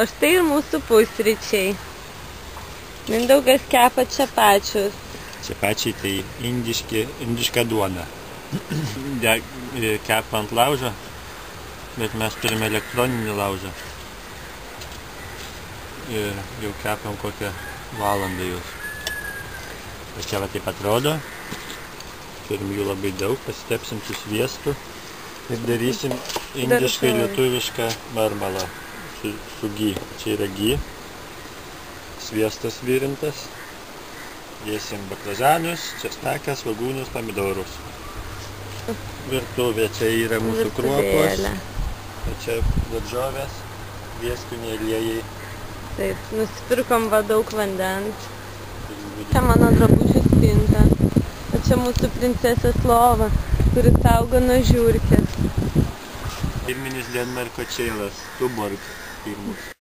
O štai ir mūsų pusryčiai. Mindaugas kepa čepačius. Čepačiai tai indiška duona. Kepa ant laužo, bet mes turime elektroninį laužą. Ir jau kepam kokią valandą jūs. Ir čia va taip atrodo. Turim jų labai daug, pasitepsim su sviestu. Ir darysim indiškai lietuvišką marmalą su gy. Čia yra gy. Sviestas virintas. Dėsim baklažanus, česnaką, svogūnus, pomidorus. Virtuvė, čia yra mūsų kruopos. Čia daržovės, prieskoniai, aliejai. Taip, nusipirkom daug vandens. Čia mano drabužių spinta. O čia mūsų princesės lova, kuri saugo nuo žiurkės. Pirminis Denmarko čėlas, Tuborg pirmus.